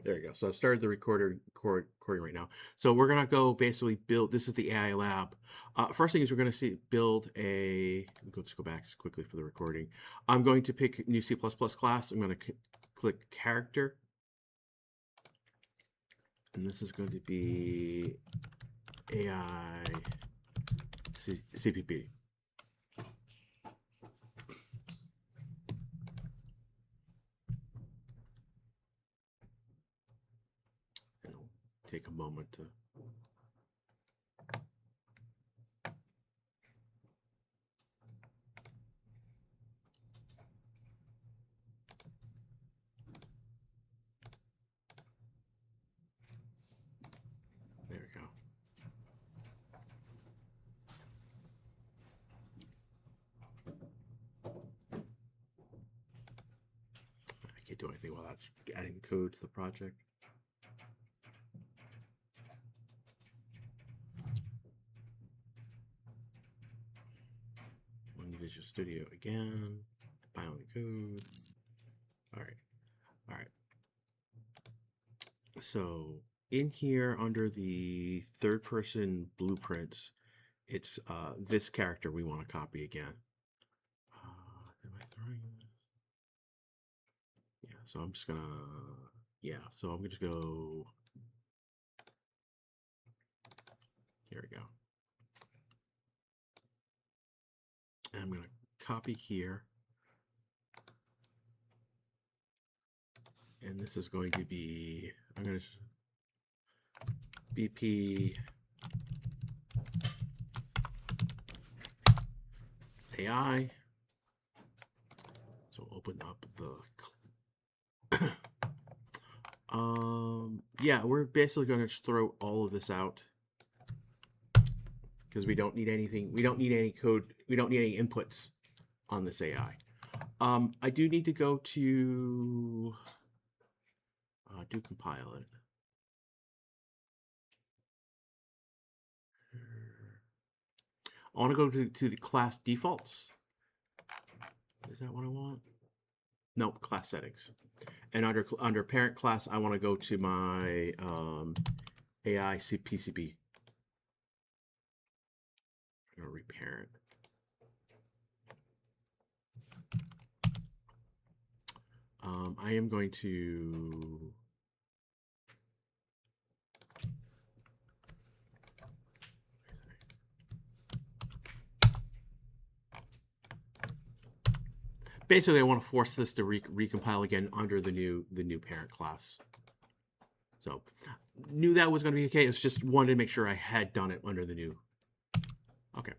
There you go. So I've started the recording right now. So we're gonna go basically build. This is the AI lab. First thing is we're gonna build a. Let's go back just quickly for the recording. I'm going to pick new C++ class. I'm going to click character, and this is going to be AI CPP. It'll take a moment to. There we go. I can't do anything while that's adding code to the project. Visual Studio again. Compiling code. All right. All right. So in here under the third person blueprints, it's this character we want to copy again. Am I throwing this? Yeah, so I'm just gonna, so I'm gonna just go, here we go. And I'm gonna copy here. And this is going to be, I'm gonna BP AI. So open up the yeah, we're basically going to just throw all of this out because we don't need anything. We don't need any code. We don't need any inputs on this AI. I do need to go to do compile it. I want to go to the class defaults. Is that what I want? Nope, class settings. And under parent class, I want to go to my AI PCB. I'm going to reparent. I am going to basically I want to force this to recompile again under the new parent class. So knew that was going to be okay. It's just wanted to make sure I had done it under the new. Okay.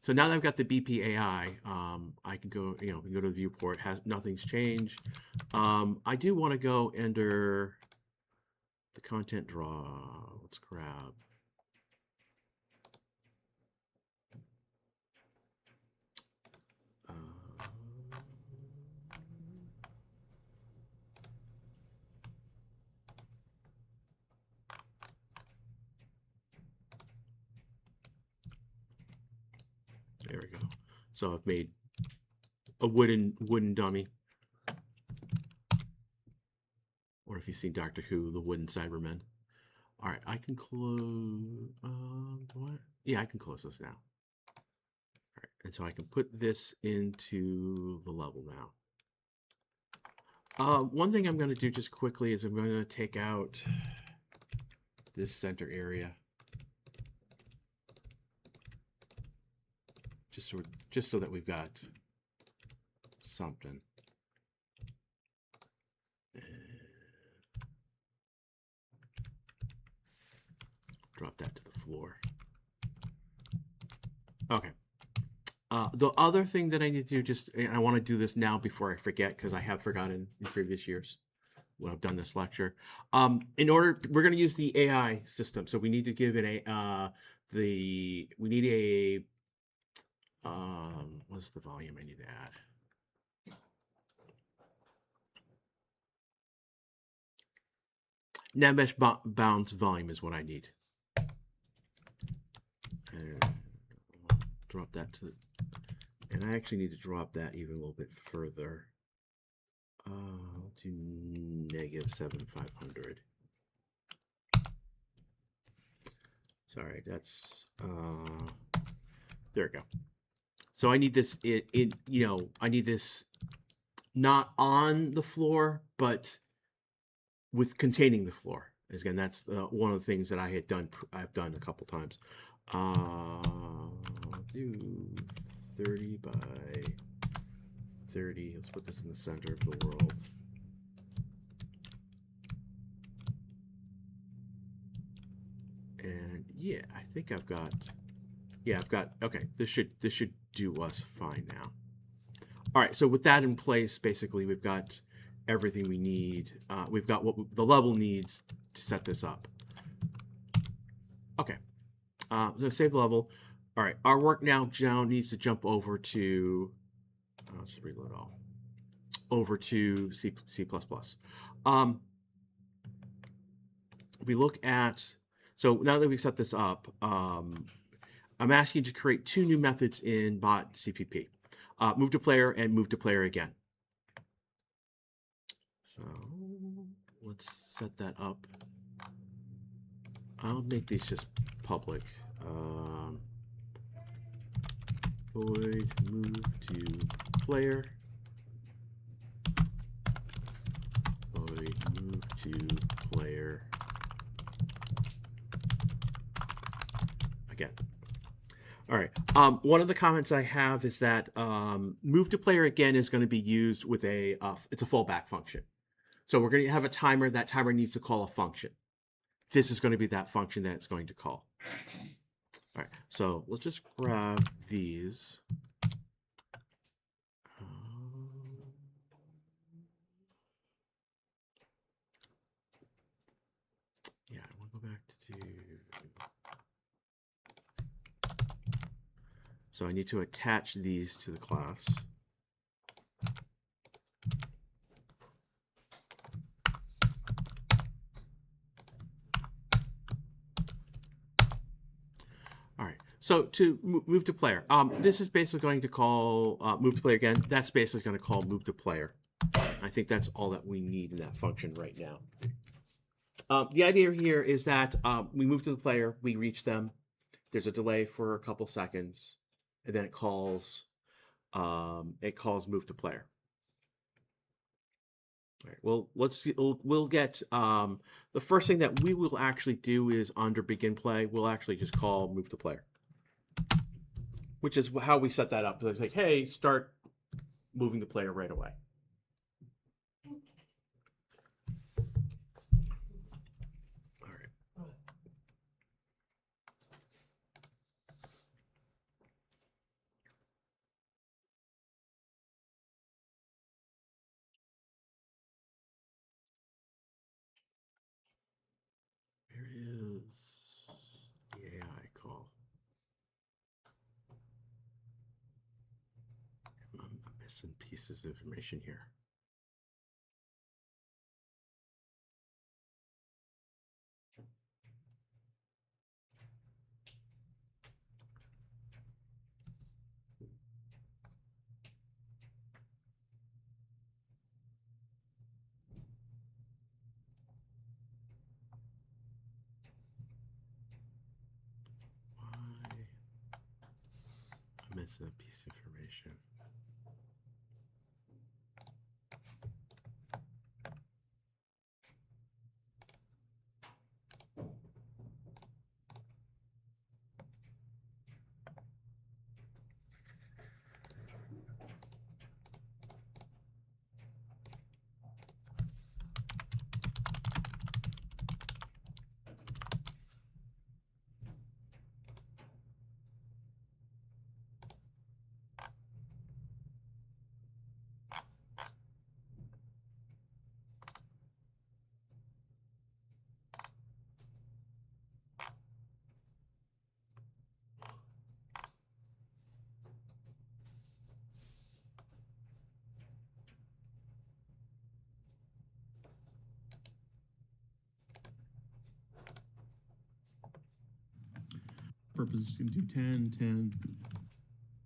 So now that I've got the BPAI, I can go, go to the viewport. Nothing's changed. I do want to go under the content draw. Let's grab. There we go. So I've made a wooden dummy. Or if you've seen Doctor Who, the wooden Cybermen. All right, I can close. What? Yeah, I can close this now. All right, and so I can put this into the level now. One thing I'm going to do just quickly is I'm going to take out this center area. Just so that we've got something. Drop that to the floor. Okay. The other thing that I need to do, I want to do this now before I forget, because I have forgotten in previous years when I've done this lecture. We're going to use the AI system, so we need to give it we need a, what's the volume I need to add? NetMesh bounds volume is what I need. And drop that to, and I actually need to drop that even a little bit further. I'll do -7,500. Sorry, that's there we go. So I need this in I need this not on the floor, but with containing the floor. Again, that's one of the things that I've done a couple times. I'll do 30 by 30. Let's put this in the center of the world. And yeah, I think I've got, okay, this should do us fine now. All right, so with that in place, basically we've got everything we need. We've got what the level needs to set this up. Okay, so save the level. All right, our work now needs to jump over to, I'll just reload all, over to C++. We look at, so now that we've set this up, I'm asking you to create two new methods in bot CPP. Move to player and move to player again. So let's set that up. I'll make these just public. Void move to player. Void move to player. Again. All right. One of the comments I have is that move to player again is going to be used with it's a fallback function. So we're going to have a timer. That timer needs to call a function. This is going to be that function that it's going to call. All right. So let's just grab these. Yeah, I want to go back to. So I need to attach these to the class. All right, so to move to player, this is basically going to call move to player again. That's basically going to call move to player. I think that's all that we need in that function right now. The idea here is that we move to the player, we reach them. There's a delay for a couple seconds, and then it calls move to player. All right. Well, we'll get the first thing that we will actually do is under begin play. We'll actually just call move to player, which is how we set that up. So it's like, hey, start moving the player right away. All right. Where is the AI call? I'm missing pieces of information here. I'm missing a piece of information. Purpose is going to do 10, 10.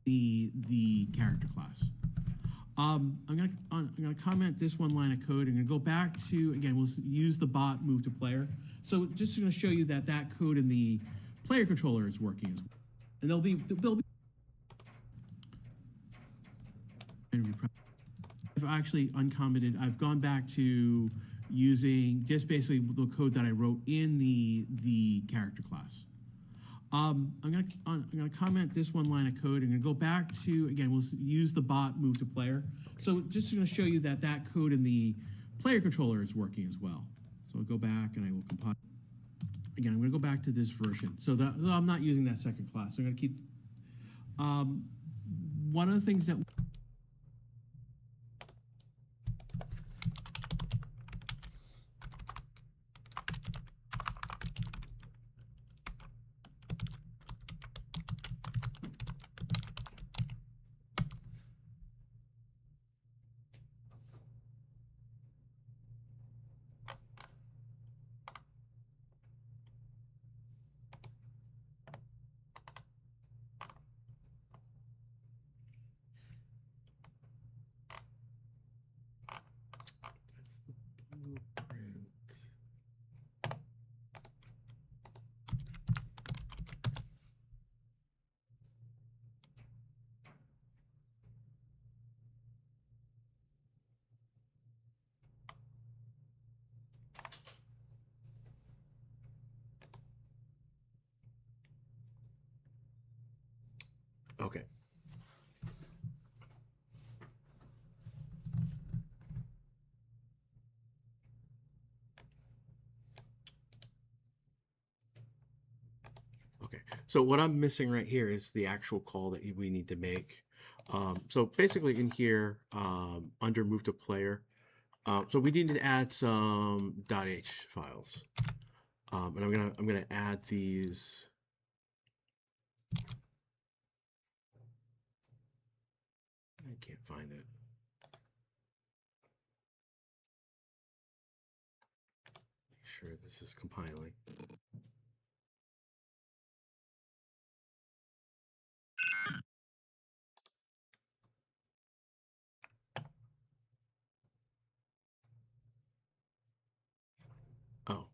The character class. I'm gonna comment this one line of code. I'm gonna go back to, again, we'll use the bot move to player. So just gonna show you that that code in the player controller is working as well. And there'll be I've actually uncommented. I've gone back to using just basically the code that I wrote in the character class. I'm gonna comment this one line of code. I'm gonna go back to, again, we'll use the bot move to player. So just gonna show you that that code in the player controller is working as well. So I'll go back and I will compile. Again, I'm gonna go back to this version. So I'm not using that second class. I'm gonna keep. One of the things that Okay. Okay, so what I'm missing right here is the actual call that we need to make. So basically in here, under move to player, so we need to add some .h files, and I'm gonna add these. I can't find it. Make sure this is compiling. Oh.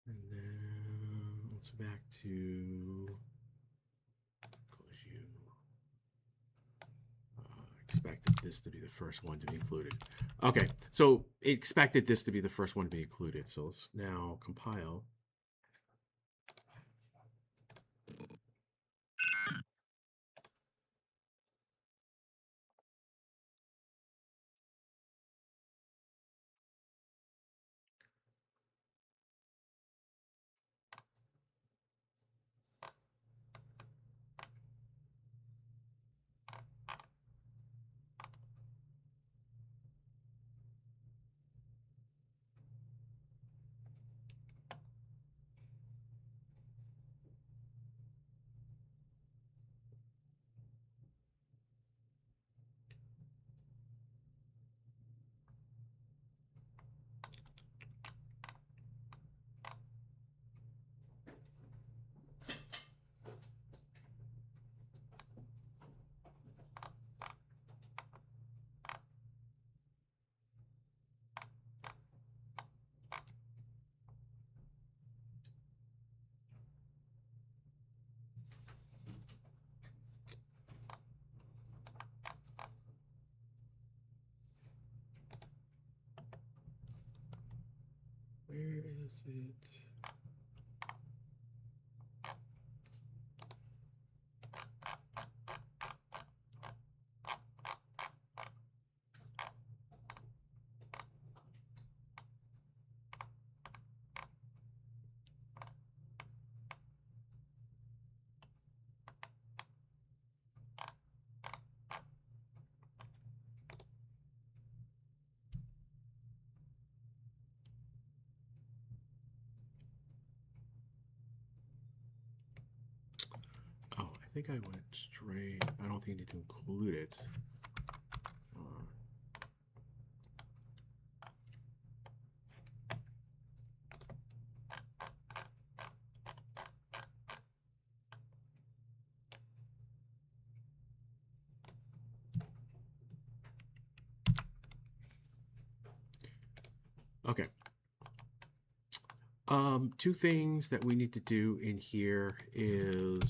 And then let's back to close you. Expected this to be the first one to be included. Okay, so it expected this to be the first one to be included. So let's now compile. Where is it? Oh, I think I went straight. I don't think I need to include it. Okay. Two things that we need to do in here is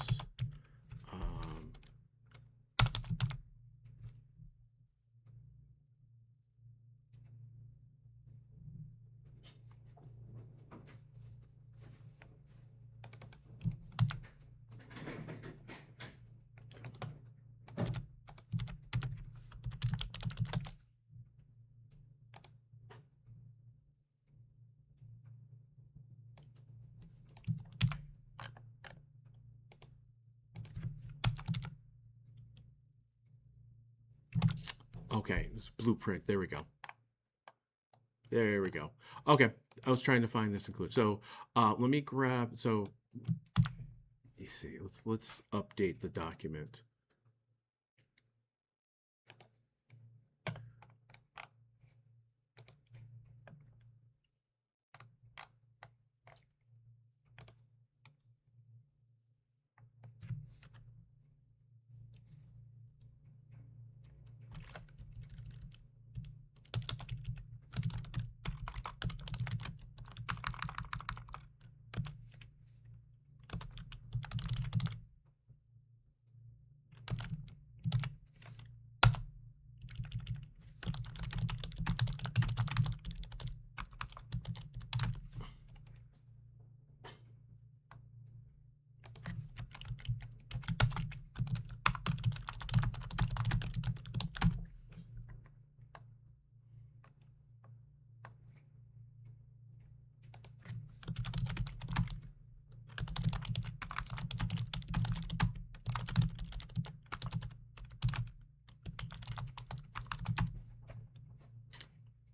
okay, this blueprint. There we go. There we go. Okay, I was trying to find this include. So let me grab. So you see, let's update the document.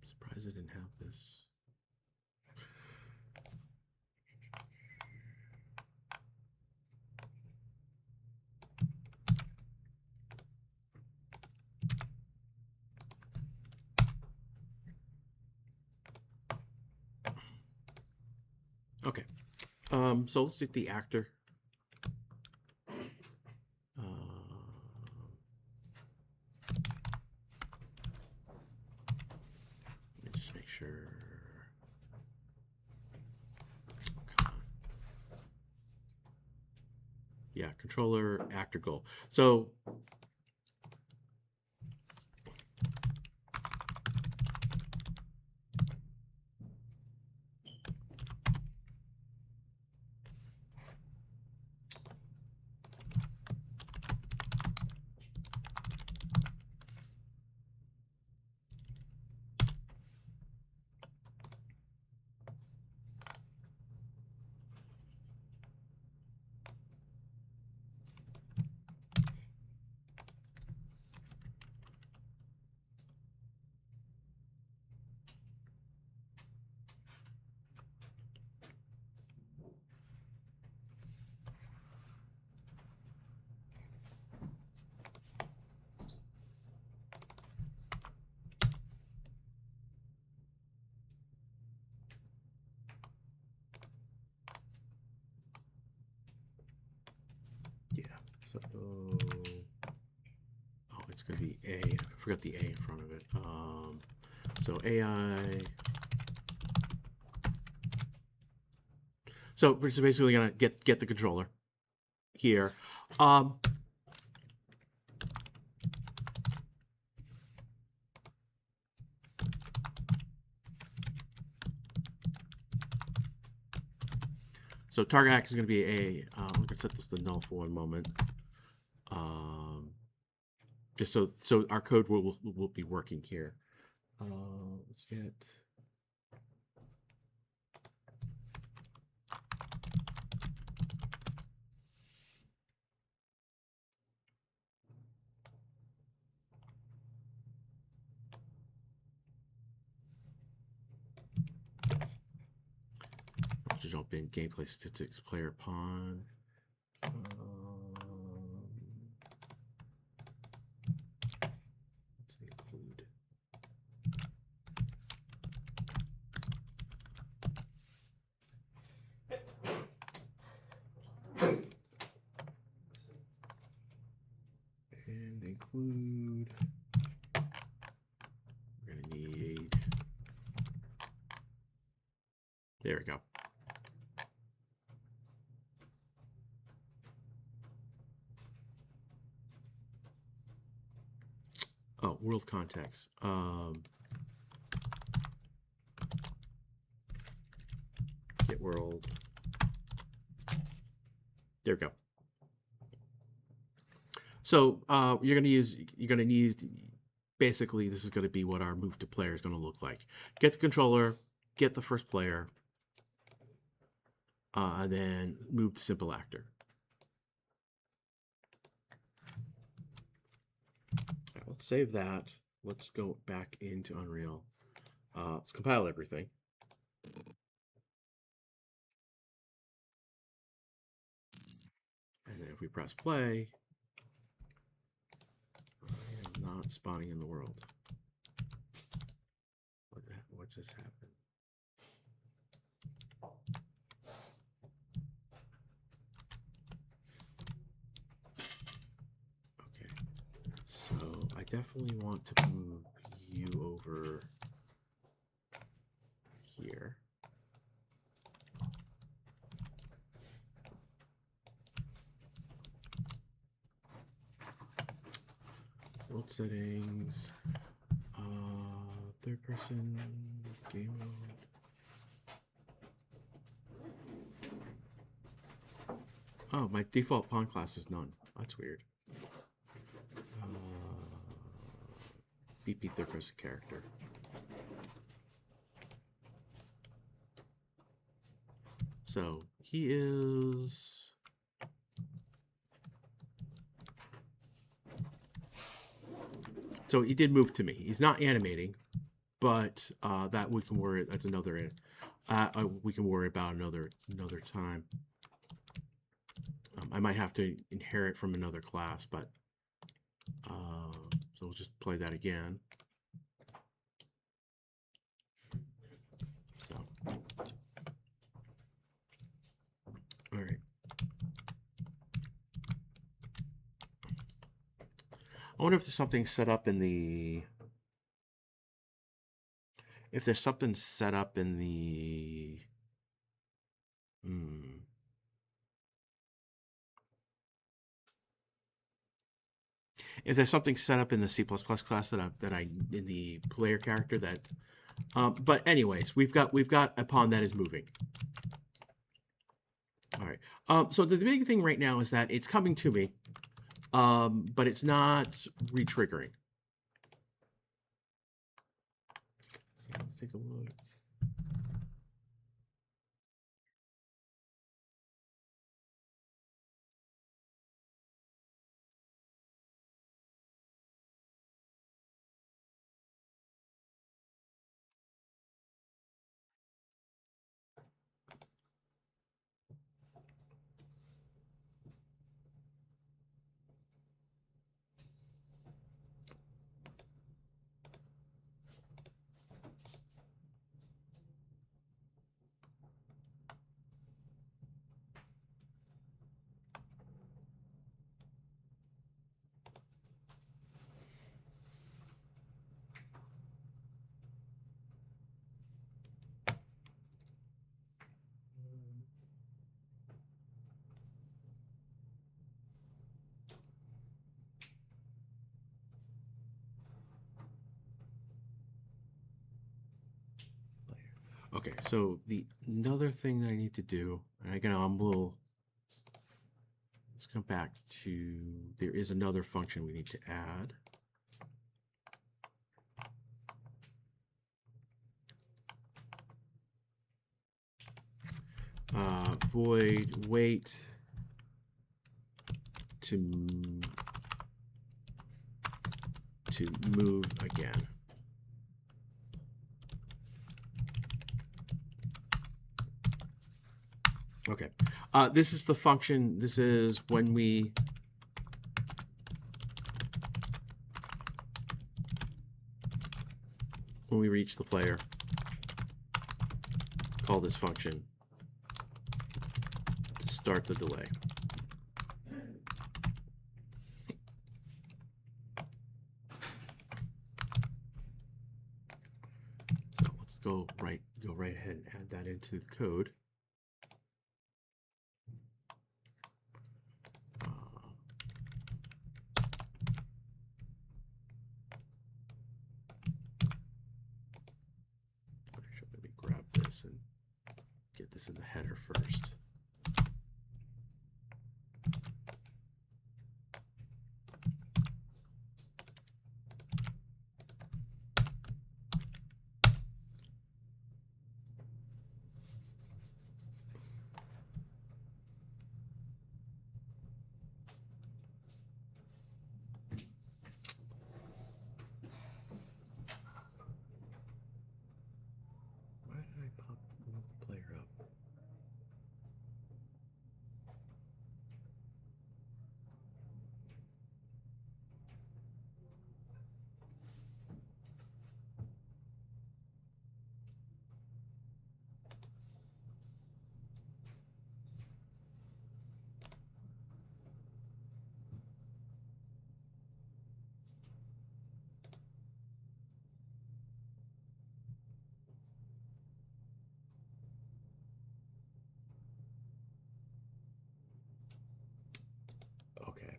Surprised I didn't have this. Okay. So let's get the actor. Let me just make sure. Come on. Yeah, controller, actor goal. So yeah, so it's gonna be A. I forgot the A in front of it. So AI. So we're just basically gonna get the controller here. So target act is going to be a. I'm going to set this to null for one moment, just so our code will be working here. Let's get. To jump in gameplay statistics player pawn. Let's include. And include. We're gonna need. There we go. Oh, world context. Get world. There we go. So you're gonna need basically this is gonna be what our move to player is gonna look like. Get the controller, get the first player, and then move to simple actor. Right, let's save that. Let's go back into Unreal. Let's compile everything. And then if we press play, I am not spawning in the world. What just happened? Okay, so I definitely want to move you over here. World settings, third person, game mode. Oh, my default pawn class is none. That's weird. BP third person character. So he is. So he did move to me. He's not animating, but that we can worry. That's another. We can worry about another time. I might have to inherit from another class, but so we'll just play that again. So, all right. I wonder if there's something set up in the. If there's something set up in the. If there's something set up in the C++ class that I in the player character that, but anyways, we've got a pawn that is moving. All right. So the big thing right now is that it's coming to me, but it's not re-triggering. So let's take a look. Okay, so the another thing that I need to do, and again, I'm a little. Let's come back to. There is another function we need to add. Void wait to move again. Okay, this is the function. This is when we reach the player. Call this function to start the delay. So let's go right go right ahead and add that into the code. Actually, let me grab this and get this in the header first. Why did I pop the player up? Okay.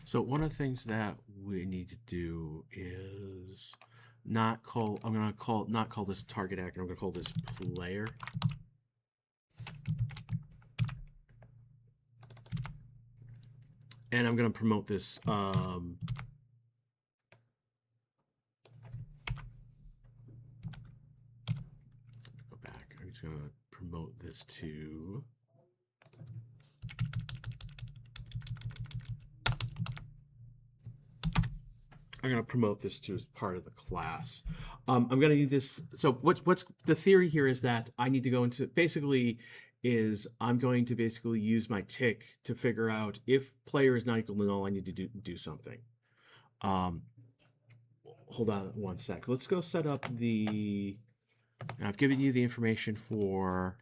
So one of the things that we need to do is not call, I'm going to not call this target actor, I'm going to call this player. And I'm going to promote this, go back, I'm just going to promote this to, I'm going to promote this to as part of the class. I'm going to use this. So what's the theory here is that I need to go into, basically is I'm going to basically use my tick to figure out if player is not equal to null, I need to do something. Hold on one sec. Let's go set up the, I've given you the information for,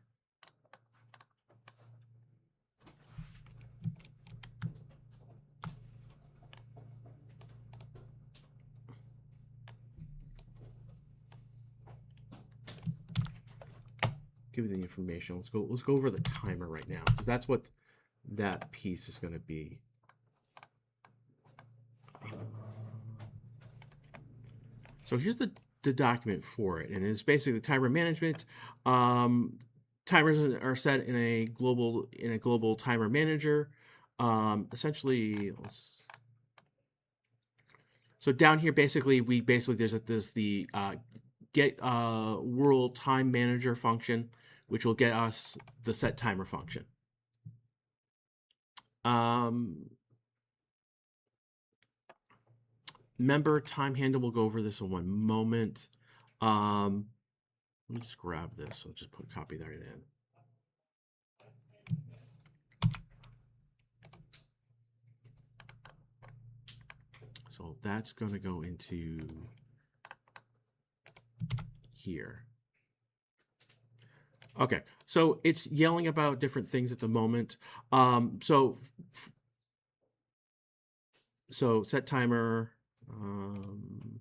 give you the information. Let's go over the timer right now, because that's what that piece is going to be. So here's the document for it, and it's basically timer management. Timers are set in a global timer manager. Essentially, so down here, basically, there's the get world time manager function, which will get us the set timer function. Member time handle, we'll go over this in one moment. Let me just grab this. I'll just copy that in. So that's going to go into here. Okay, so it's yelling about different things at the moment. So set timer. And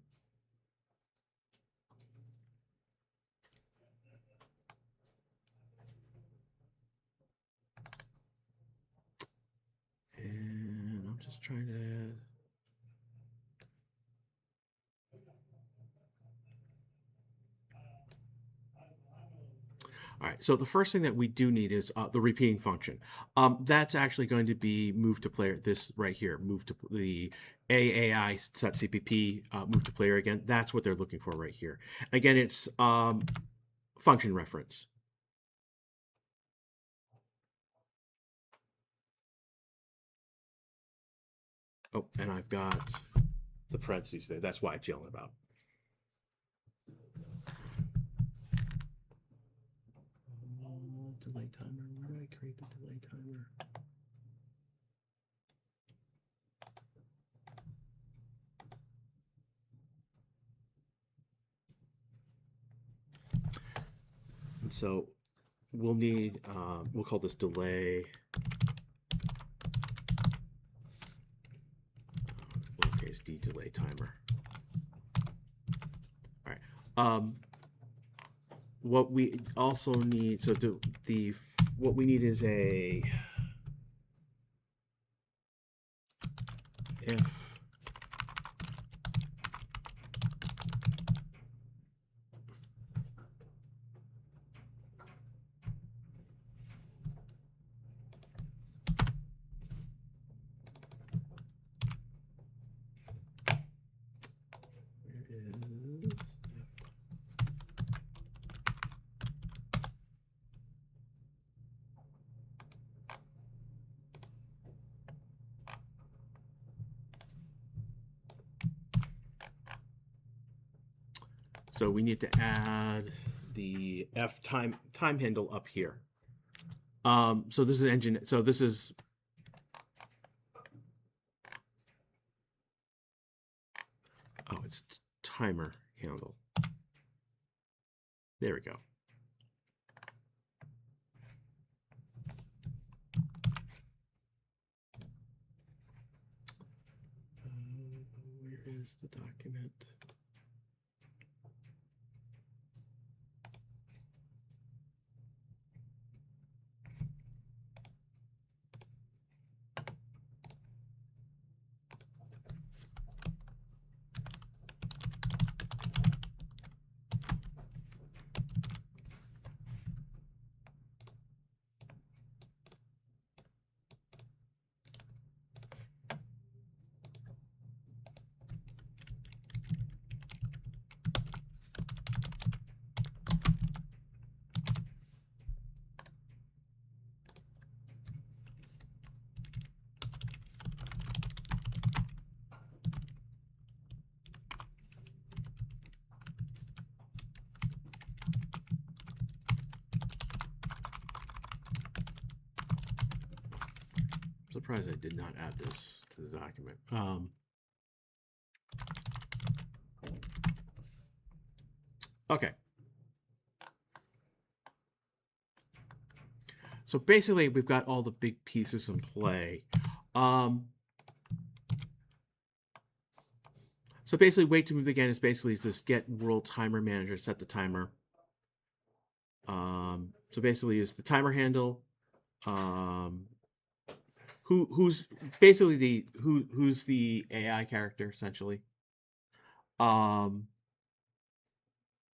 I'm just trying to. All right, so the first thing that we do need is the repeating function. That's actually going to be moved to player, this right here, move to the AAI set CPP, move to player again. That's what they're looking for right here. Again, it's function reference. Oh, and I've got the parentheses there. That's why it's yelling about. Delay timer. Where do I create the delay timer? And so we'll need, we'll call this delay. Lowercase d the delay timer. All right. What we also need, so what we need is a if so we need to add the F time handle up here. So this is engine. So this is it's timer handle. There we go. Where is the document? Surprised I did not add this to the document. Okay. So basically, we've got all the big pieces in play. So basically, wait to move again is basically this get world timer manager, set the timer. So basically, is the timer handle. Who's basically who's the AI character essentially.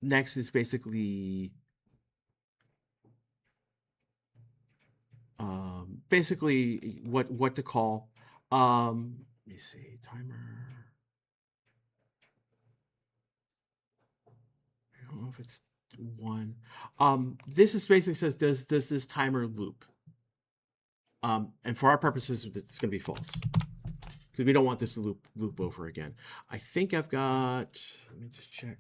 Next is basically basically what to call. Let me see, timer. I don't know if it's one. This is basically says does this timer loop? And for our purposes, it's going to be false because we don't want this to loop over again. I think I've got. Let me just check.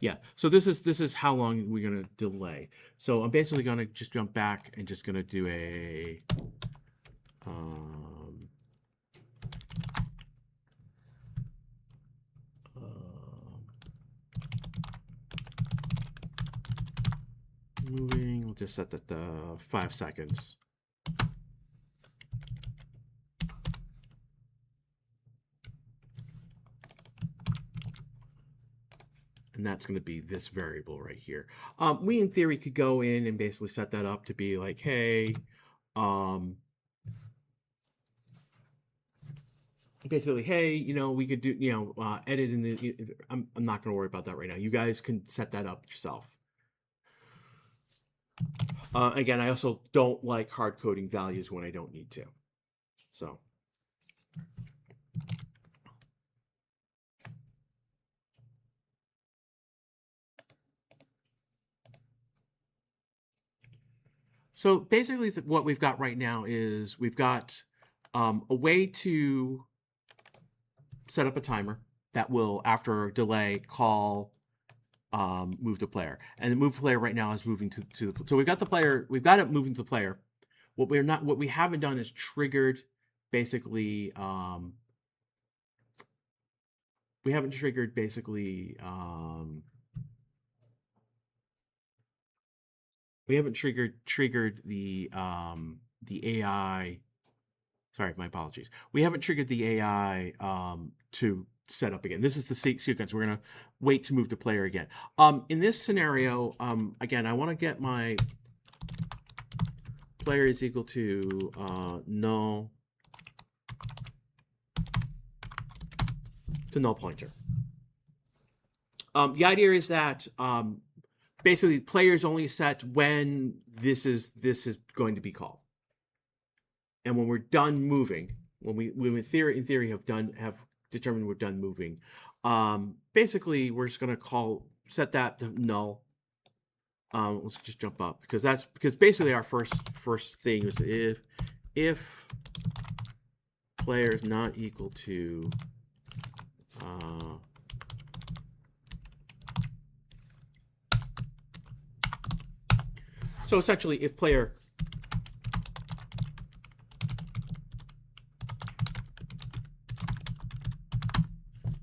Yeah. So this is how long we're going to delay. So I'm basically going to just jump back and just going to do a. Moving, we'll just set that to 5 seconds. And that's going to be this variable right here. We, in theory, could go in and basically set that up to be like, hey, basically, hey, we could do, edit in the. I'm not going to worry about that right now. You guys can set that up yourself. Again, I also don't like hard coding values when I don't need to. So. So basically what we've got right now is we've got a way to set up a timer that will, after a delay, call move the player. And the move player right now is moving to the, so we've got the player, we've got it moving to the player. What we haven't done is triggered basically, we haven't triggered basically we haven't triggered the AI. Sorry, my apologies. We haven't triggered the AI to set up again. This is the sequence. We're gonna wait to move the player again. In this scenario, again, I want to get my player is equal to null to null pointer. The idea is that basically players only set when this is going to be called, and when we're done moving, when in theory have determined we're done moving, basically we're just going to set that to null. Let's just jump up because basically our first thing is if player is not equal to so essentially if player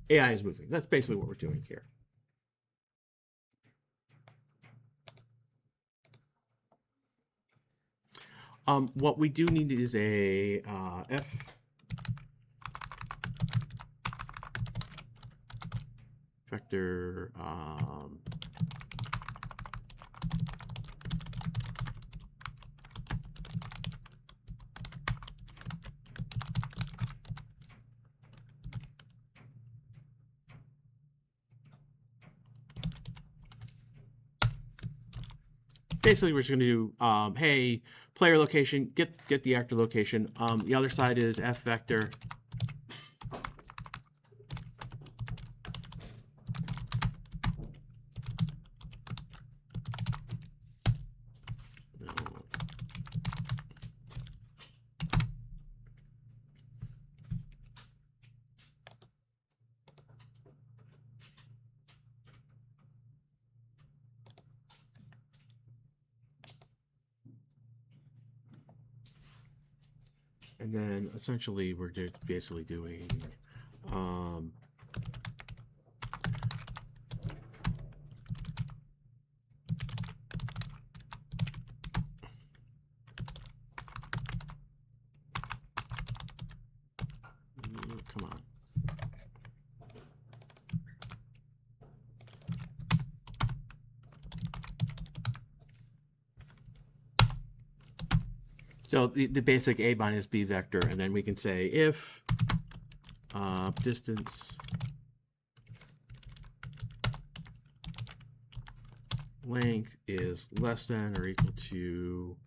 AI is moving. That's basically what we're doing here. What we do need is a F vector basically we're just going to do hey, player location, get the actor location. The other side is F vector and then essentially we're basically doing come on. So the basic A minus B vector, and then we can say if distance length is less than or equal to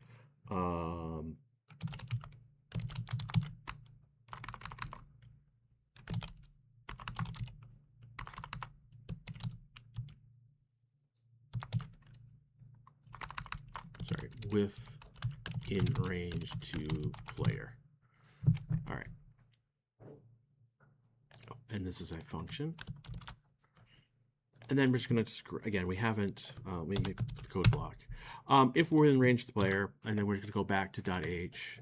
width in range to player. All right. Oh, and this is a function. And then we're just going to, again, we haven't, let me make the code block. If we're in range to player, and then we're going to go back to .h,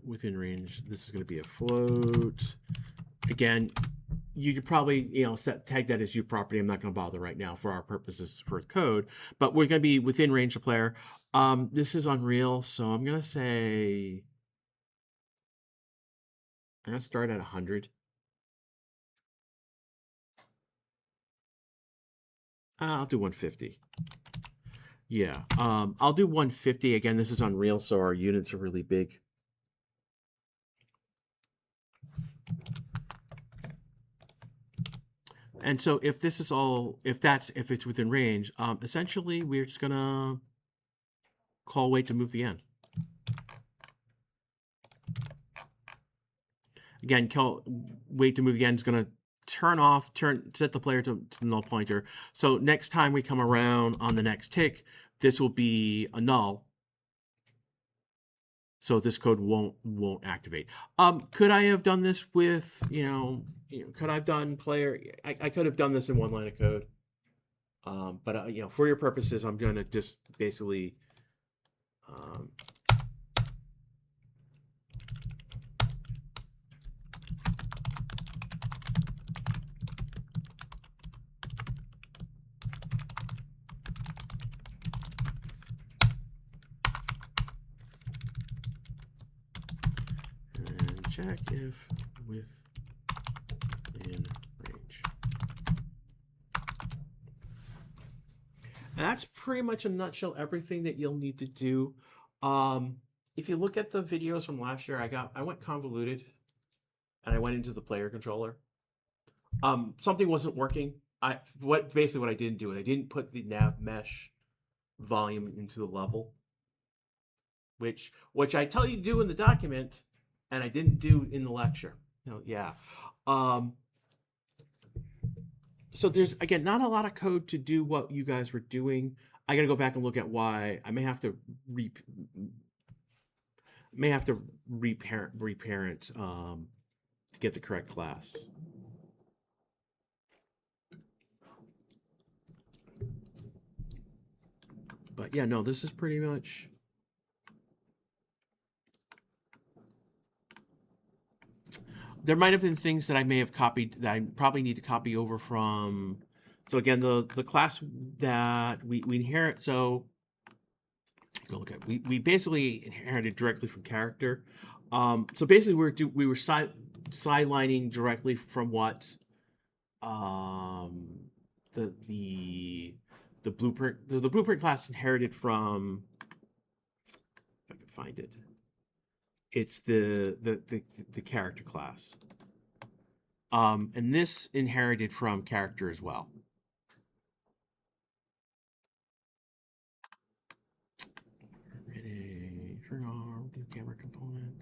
within range, this is going to be a float. Again, you could probably, tag that as uProperty. I'm not going to bother right now for our purposes for code, but we're going to be within range of player. This is Unreal, so I'm going to say, I'm going to start at 100. I'll do 150. Yeah, I'll do 150. Again, this is Unreal, so our units are really big. And so if this is all, if it's within range, essentially we're just gonna call wait to move the end. Again, call wait to move the end is gonna set the player to the null pointer. So next time we come around on the next tick, this will be a null. So this code won't activate. Could I have done this with, could I have done player? I could have done this in one line of code. But for your purposes, I'm going to just basically check if within range. And that's pretty much in a nutshell everything that you'll need to do. If you look at the videos from last year, I went convoluted, and I went into the player controller. Something wasn't working. Basically what I didn't do, I didn't put the nav mesh volume into the level, which I tell you to do in the document, and I didn't do in the lecture. Yeah. So there's, again, not a lot of code to do what you guys were doing. I got to go back and look at why. I may have to reparent to get the correct class. But yeah, no, this is pretty much. There might have been things that I may have copied that I probably need to copy over from. So again, the class that we inherit. So go look at. We basically inherited directly from character. So basically we were sidelining directly from what the blueprint the blueprint class inherited from. If I can find it. It's the character class. And this inherited from character as well. Ready, turn on, do camera component.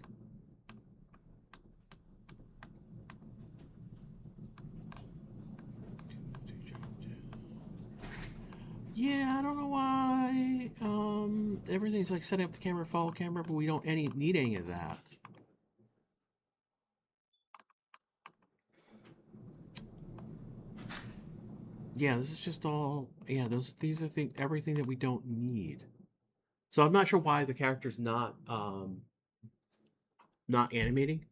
Yeah, I don't know why everything's like setting up the camera, follow camera, but we don't need any of that. Yeah, this is just all. Yeah, these are everything that we don't need. So I'm not sure why the character's not animating.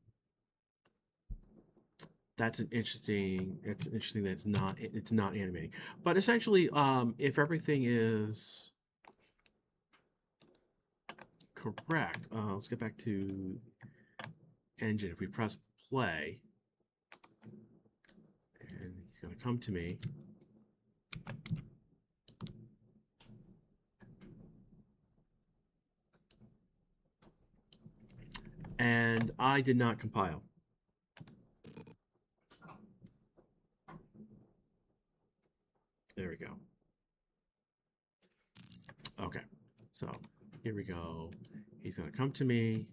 That's an interesting. It's interesting that it's not animating. But essentially, if everything is correct, let's get back to engine. If we press play, and he's going to come to me. And I did not compile. There we go. Okay, so here we go. He's going to come to me.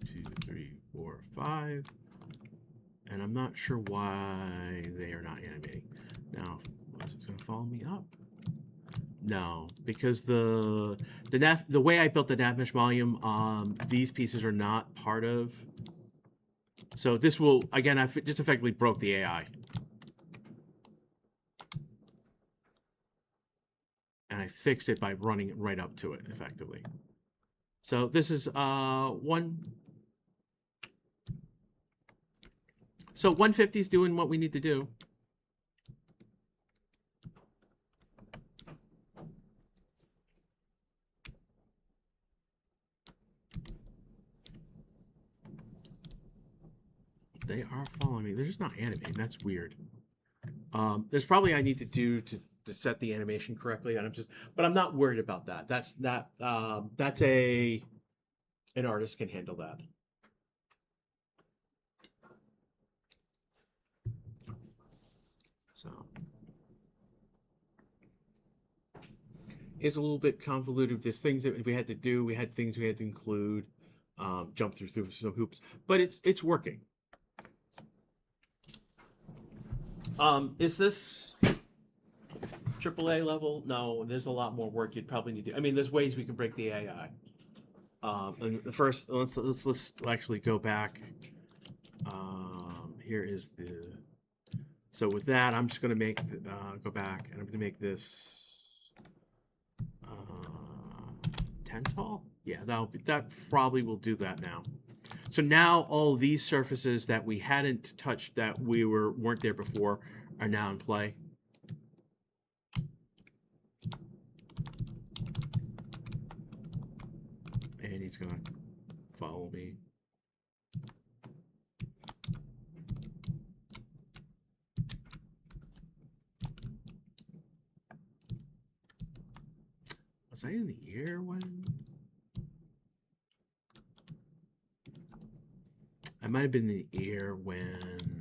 Two, three, four, five. And I'm not sure why they are not animating. Now, is it going to follow me up? No, because the way I built the nav mesh volume, these pieces are not part of. So this will, again, I just effectively broke the AI. And I fixed it by running it right up to it, effectively. So this is one. So 150 is doing what we need to do. They are following me. They're just not animating. That's weird. There's probably I need to do to set the animation correctly. And but I'm not worried about that. That's an artist can handle that. So it's a little bit convoluted. There's things that we had to do. We had things we had to include, jump through some hoops, but it's working. Is this AAA level? No, there's a lot more work you'd probably need to. I mean, there's ways we can break the AI. And first, let's actually go back. Here is the. So with that, I'm just going to make go back, and I'm going to make this 10 tall. Yeah, that probably will do that now. So now all these surfaces that we hadn't touched, that we weren't there before, are now in play. And he's gonna follow me. Was I in the air when? I might have been in the air when.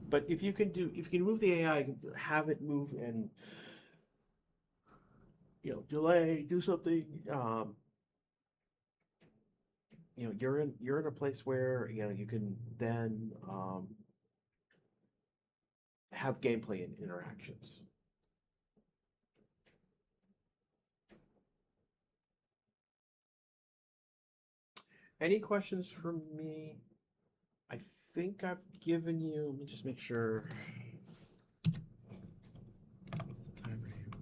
But if you can move the AI, have it move and delay, do something. You're in a place where you can then have gameplay and interactions. Any questions from me? I think I've given you. Let me just make sure. What's the time right here?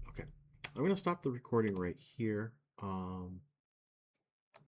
Okay, I'm gonna stop the recording right here.